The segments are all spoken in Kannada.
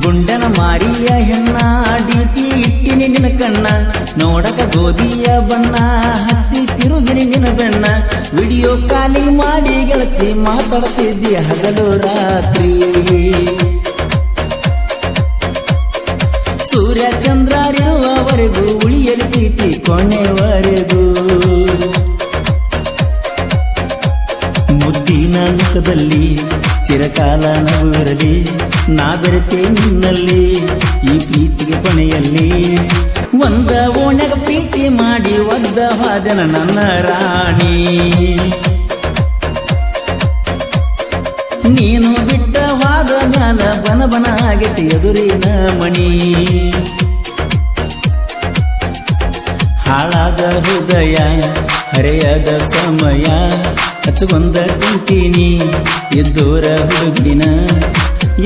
ಗುಂಡನ ಮಾರಿಯ ಹೆಣ್ಣ ಡೀಪಿ ಇಟ್ಟಿನಿ ನಿನ್ನ ಕಣ್ಣ ನೋಡಕ ಗೋಧಿಯ ಬಣ್ಣ ಹತ್ತಿ ತಿರುಗಿನಿ ನಿನ್ನ ಬೆಣ್ಣ ವಿಡಿಯೋ ಕಾಲಿಂಗ್ ಮಾಡಿ ಗೆಳತಿ ಮಾತಾಡ್ತಿದ್ದಿ ಹಗಲು ರಾತ್ರಿ ಸೂರ್ಯ ಚಂದ್ರರಿರುವವರೆಗೂ ಉಳಿಯಲು ಪ್ರೀತಿ ಕೊನೆವರೆಗೂ ಮುದ್ದಿನ ಮುಖದಲ್ಲಿ ಚಿರಕಾಲ ನಗುವಿರಲಿ ನಾ ಬೆರೆತೆ ನಿನ್ನಲ್ಲಿ ಈ ಪ್ರೀತಿಗೆ ಕೊನೆಯಲ್ಲಿ ಒಂದ ಓಣ್ಯಾಗ ಪ್ರೀತಿ ಮಾಡಿ ಒದ್ದ ಹಾದನ ನನ್ನ ರಾಣಿ ನೀನು ಬಿಟ್ಟ ವಾದ ಮ್ಯಾಲ ಬನ ಬನ ಆಗೈತಿ ಎದುರಿನ ಮಣಿ ಹಾಳಾದ ಹೃದಯ ಹರೆಯದ ಸಮಯ ಹಚ್ಚುಕೊಂದ ಕುಂತೀನಿ ಎದ್ದೂರ ಹುಡುಗಿನ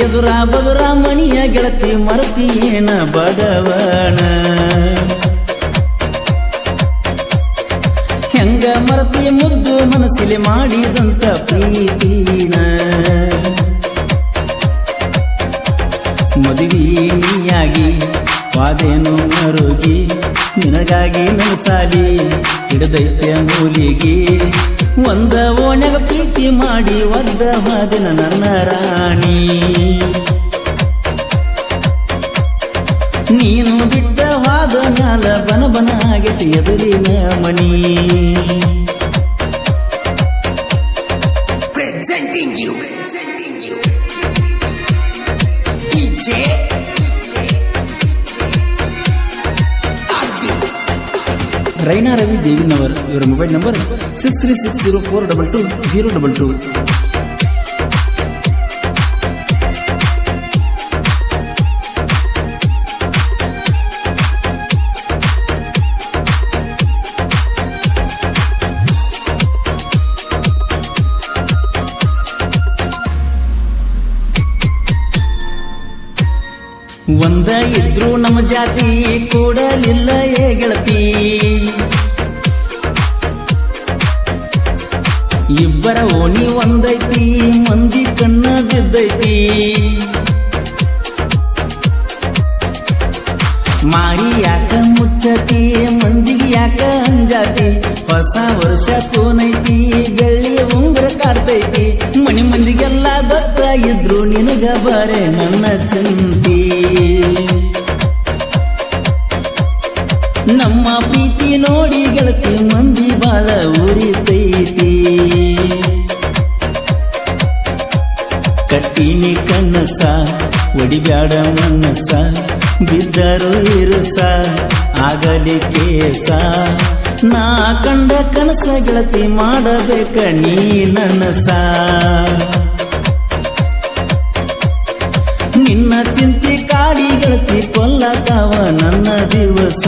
ಎದುರ ಬದುರ ಮಣಿಯ ಗೆಳತಿ ಮರತಿಯೇನ ಬಡವಣ ಹೆಂಗ ಮರತಿ ಮುದ್ದು ಮನಸ್ಸಿಲೆ ಮಾಡಿದಂತ ಪ್ರೀತಿನ ಮದುವೆ ನೀಯಾಗಿ ವಾದೇನು ಮರುಗಿ ನಿನಗಾಗಿ ನನಸಾಲಿ ಹಿಡದೈತ್ಯ ಮೂಲಿಗೆ ಒಂದ ಓಣ್ಯಾಗ ಪ್ರೀತಿ ಮಾಡಿ ಒದ್ದ ಹಾದಿನ ನನ್ನ ರಾಣಿ ನೀನು ಬಿಟ್ಟ ವಾದ ಮ್ಯಾಲ ಬನ ಬನ ಆಗೈತಿ ಎದುರಿನ ಮಣಿ Presenting you DJ Raina Ravi ದೇವಿನವರ್ ಇವರ ಮೊಬೈಲ್ ನಂಬರ್ 6360422022 ಒಂದ ಇದ್ರು ನಮ್ಮ ಜಾತಿ ಕೂಡಲಿಲ್ಲ ಏ ಗೆಳತಿ ಇಬ್ಬರ ಓಣಿ ಒಂದೈತಿ ಮಂದಿ ಕಣ್ಣ ಬಿದ್ದೈತಿ ಮಾರಿ ಯಾಕ ಮುಚ್ಚತಿ ಮಂದಿಗೆ ಯಾಕ ಅಂಜಾತಿ ಹೊಸ ವರ್ಷ ಸೋನೈತಿ ಬೆಳ್ಳಿ ಉಂಗುರ ಕಾಡ್ತೈತಿ ಮನಿ ಮಂದಿಗೆಲ್ಲ ದತ್ತ ಇದ್ರು ನಿನಗ ಬರೆ ನನ್ನ ಚಂತಿ ನಮ್ಮ ಪ್ರೀತಿ ನೋಡಿ ಗೆಳತಿ ಮಂದಿ ಬಾಳ ಉರಿತೈತಿ ಕಟ್ಟಿನಿ ಕನಸ ಒಡಿಬ್ಯಾಡ ಮನಸ ಬಿದ್ದರು ಇರುಸ ಆಗಲಿ ಕೇಸ ನಾ ಕಂಡ ಕನಸ ಗೆಳತಿ ಮಾಡಬೇಕ ನೀ ನನಸ ನಿನ್ನ ಚಿಂತೆ ಕಾಡಿ ಗೆಳತಿ ಕೊಲ್ಲತಾವ ನನ್ನ ದಿವಸ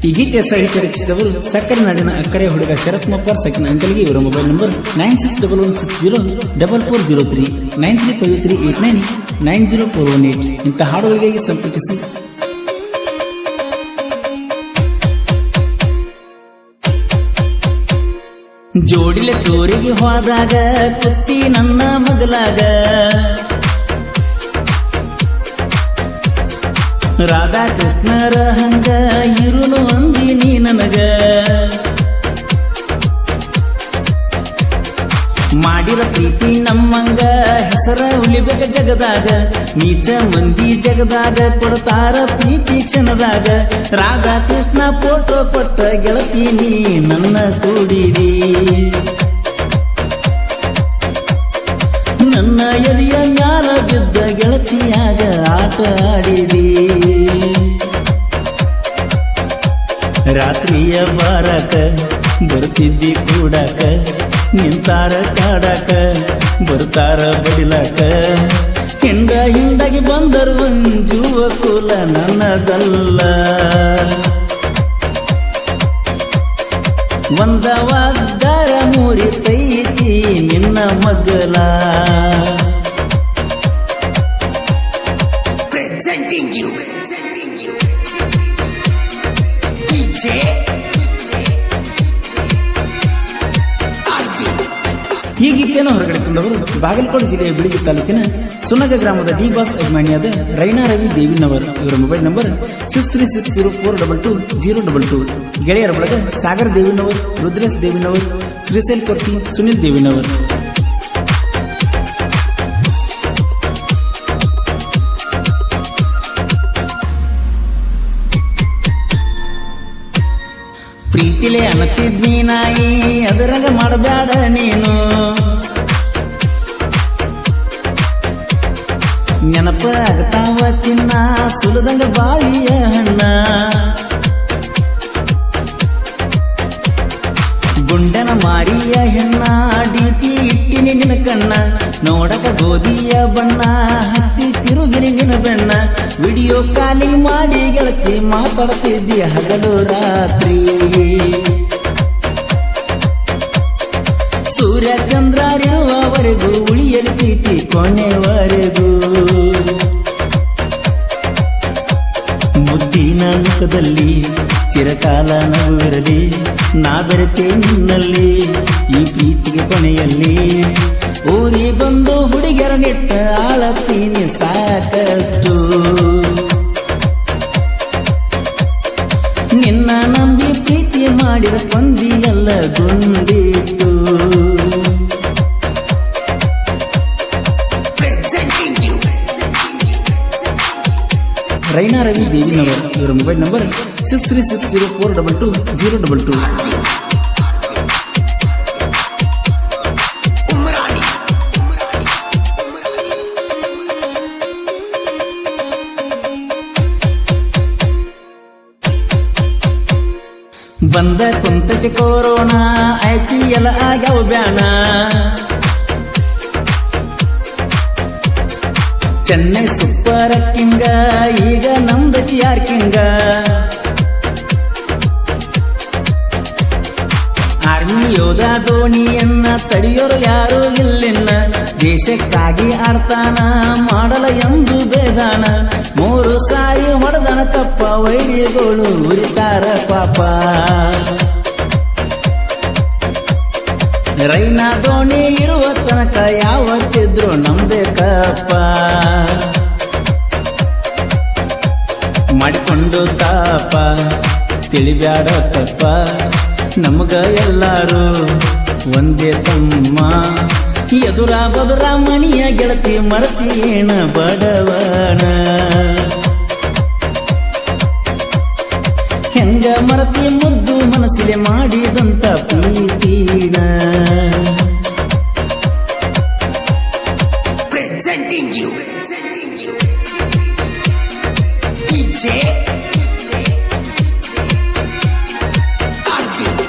ಈ ಗೀತೆಯ ಸಾಹಿತ್ಯ ರಚಿಸಿದವರು ಸಕ್ಕರೆ ನಾಡಿನ ಅಕ್ಕರೆ ಹುಡುಗ ಶರತ್ ಮಪ್ಪಾರ್ ಸಕಿನ ಅಂಕಲ್ಗೆ ಇವರ ಮೊಬೈಲ್ ನಂಬರ್ 9611604403 9353899048 ಇಂಥ ಹಾಡುಗಳಿಗಾಗಿ ಸಂಪರ್ಕಿಸಿ. ಜೋಡಿಲೆ ಟೂರಿಗೆ ಹೋದಾಗ ಕುತ್ತಿ ನನ್ನ ಮಗಲಾಗ ರಾಧಾ ಕೃಷ್ಣರ ಹಂಗ ಇರುನು ಅಂದಿ ನೀ ನನಗ ಮಾಡಿರ ಪ್ರೀತಿ ನಮ್ಮಂಗ ಹೆಸರ ಉಳಿಬೇಕ ಜಗದಾಗ ನೀಚ ಮಂದಿ ಜಗದಾಗ ಕೊಡ್ತಾರ ಪ್ರೀತಿ ಕ್ಷಣದಾಗ ರಾಧಾ ಕೃಷ್ಣ ಫೋಟೋ ಕೊಟ್ಟ ಗೆಳತಿ ನೀ ನನ್ನ ಕೂಡಿದಿ ನನ್ನ ಎದೆಯ ಮ್ಯಾಲ ಬಿದ್ದ ಗೆಳತಿಯಾಗ ಆಟ ಆಡಿದಿ ರಾತ್ರಿಯ ಬಾರಕ ಬರ್ತಿದ್ದಿ ಕೂಡಾಕ ನಿಂತಾರ ಕಾಡಾಕ ಬರ್ತಾರ ಬಡಿಲಾಕ ಹಿಂಡಾಗಿ ಬಂದರು ಅಂಜುವ ಕುಲ ನನ್ನದಲ್ಲ ಒಂದವಾದ್ದಾರ ಮುರಿತೈತಿ ನಿನ್ನ ಮಗಲ. Presenting you DJ ಈ ಗೀತೆಯನ್ನು ಹೊರಗಡೆ ತಂದವರು ಬಾಗಲಕೋಟೆ ಜಿಲ್ಲೆಯ ಬಿಳಿಗಿ ತಾಲೂಕಿನ ಸುನಗ ಗ್ರಾಮದ ಡಿ ಬಾಸ್ ಅಭಿಮಾನಿಯಾದ ರೈನಾ ರವಿ ದೇವಿನವರ್. ಇವರ ಮೊಬೈಲ್ ನಂಬರ್ 6360422022. ಗೆಳೆಯರ ಬಳಗ ಸಾಗರ್ ದೇವಿನವರ್, ರುದ್ರೇಶ್ ದೇವಿನವರ್, ಶ್ರೀಶೈಲ್ ಕೊರ್ತಿ, ಸುನಿಲ್ ದೇವಿನವರ್. ಪ್ರೀತಿಲೆ ಅನ್ನತಿದ್ನಿ ನಾಯಿ ಅದರಾಗ ಮಾಡಬೇಡ ನೀನು, ನೆನಪ ಆಗತಾವ ಚಿನ್ನ ಸುಲದಂಗ ಬಾಳಿಯ ಹಣ್ಣ, ಗುಂಡನ ಮಾರಿಯ ಹೆಣ್ಣ ಡಿಪಿ ಇಟ್ಟಿನಿ ನಿನ ಕಣ್ಣ, ನೋಡಕ ಗೋಧಿಯ ಬಣ್ಣ ಹತ್ತಿ ತಿರುಗಿನಿ ನಿನ ಬೆಣ್ಣ, ವಿಡಿಯೋ ಕಾಲಿಂಗ್ ಮಾಡಿ ಗೆಳತಿ ಮಾತಾಡ್ತಿದ್ದಿ ಹಗಲು ರಾತ್ರಿ, ಸೂರ್ಯ ಚಂದ್ರರಿರುವವರೆಗೂ ಉಳಿಯಲು ಪ್ರೀತಿ ಕೊನೆವರೆಗೂ, ಮುದ್ದಿನ ಮುಖದಲ್ಲಿ ಚಿರಕಾಲ ನಗುವಿರಲಿ, ನಾ ಬೆರೆತೆ ನಿನ್ನಲ್ಲಿ ಈ ಪ್ರೀತಿಗೆ ಕೊನೆಯಲ್ಲಿ, ಊರಿ ಬಂದು ಹುಡುಗಿಯರ ನೆಟ್ಟ ಆಳತ್ತೀನಿ ಸಾಕಷ್ಟು, ನಿನ್ನ ನಂಬಿ ಪ್ರೀತಿ ಮಾಡಿದ ಕೊಂದಿಯಲ್ಲ ಗುಂಡಿಟ್ಟು. ರೈನಾ ರವಿ ದೇವಿನವರ್. ಇವರ ಮೊಬೈಲ್ ನಂಬರ್ 6360422022. ಬಂದ ಕುಂತತಿ ಕೊರೋನಾ IPL ಆಗ್ಯಾವ ಬ್ಯಾನ, ಚೆನ್ನೈ ಸೂಪರ್ ಕಿಂಗ ಈಗ ನಮ್ದತಿ ಯಾರ್ ಕಿಂಗ, ಆರ್ಮಿ ಯೋಧ ಧೋನಿಯನ್ನ ತಡೆಯೋರು ಯಾರು ಇಲ್ಲಿನ್ನ, ದೇಶಕ್ಕಾಗಿ ಆಡ್ತಾನ ಮಾಡಲ ಎಂದು ಬೇದಾನ, 3 ಸಾರಿ ಹೊಡೆದನ ಕಪ್ಪ ವೈರಿಗಳು ಉರಿತಾರ ಪಾಪ, ರೈನಾ ಧೋನಿ ಇರುವ ತನಕ ಯಾವತ್ತಿದ್ರು ನಮ್ದೇ ಕಪ್ಪ, ಮಾಡಿಕೊಂಡು ತಾಪ ತಿಳಿಬ್ಯಾಡ ತಪ್ಪ, ನಮಗ ಎಲ್ಲಾರು ಒಂದೇ ತಮ್ಮ, ಎದುರ ಬದುರ ಮನಿಯ ಗೆಳತಿ ಮರತಿ ಏನ ಬಡವನ, ಹೆಂಗ ಮರತಿ ಮುದ್ದು ಮನಸ್ಸಿಲೆ ಮಾಡಿದಂತ ಪ್ರೀತಿನ. Presenting you DJ Arvind.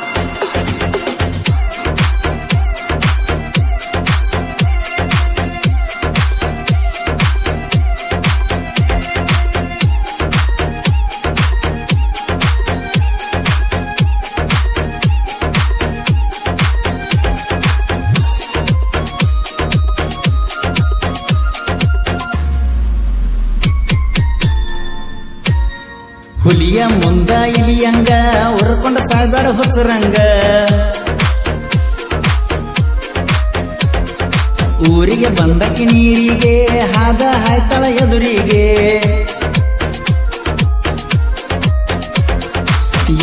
ಹುಲಿಯ ಮುಂದ ಇಲಿಯಂಗ ಹೊರಕೊಂಡ ಸಾಯ್ಬೇಡ ಹೊಸರಂಗ, ಊರಿಗೆ ಬಂದಕ್ಕೆ ನೀರಿಗೆ ಹಾದ ಹಾಯ್ತಳ ಎದುರಿಗೆ,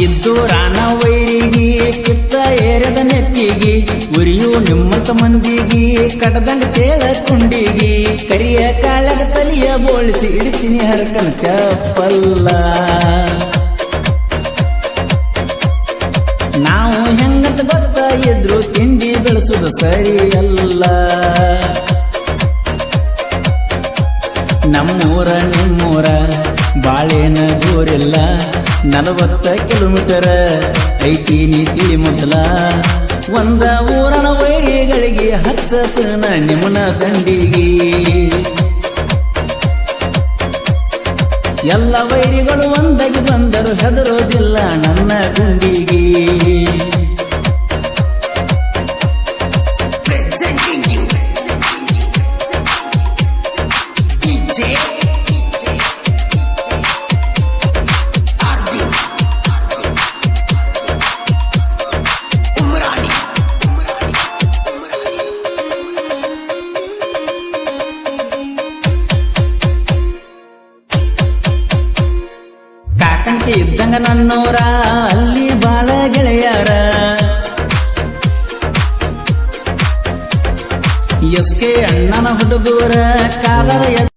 ಇದ್ದು ರಾಣ ವೈರಿಗೆ ಕಿತ್ತ ಏರದ ನೆತ್ತಿಗೆ, ಉರಿಯು ನಿಮ್ಮಂತ ಮಂದಿಗೆ ಕಡದಂಗ ಚೇಳ ಕುಂಡಿಗೆ, ಕರಿಯ ಕಾಳಗ ತಲಿಯ ಬೋಳಿಸಿ ಇಡ್ತೀನಿ ಹರಕನ ಚಪ್ಪಲ್ಲ, ನಾವು ಹೆಂಗಂತ ಗೊತ್ತ ಇದ್ರು ತಿಂಡಿ ಬೆಳೆಸುದು ಸರಿಯಲ್ಲ, ನಮ್ಮೂರ ನಿಮ್ಮೂರ ಬಾಳೆನ ದೂರಿಲ್ಲ, 40 ಕಿಲೋಮೀಟರ್ ಐತಿ ನೀ ತಿಳಿ ಮೊದಲ, ಒಂದ ಊರನ ವೈರಿಗಳಿಗೆ ಹಚ್ಚತನ ನಿಮ್ಮನ ದಂಡಿಗೆ, ಎಲ್ಲ ವೈರಿಗಳು ಒಂದಾಗಿ ಬಂದರು ಹೆದರೋದಿಲ್ಲ ನನ್ನ ಗುಂಡಿಗೆ. Presenting you DJ Arvind. ಹುಡುಗೂರ ಕಾಲರ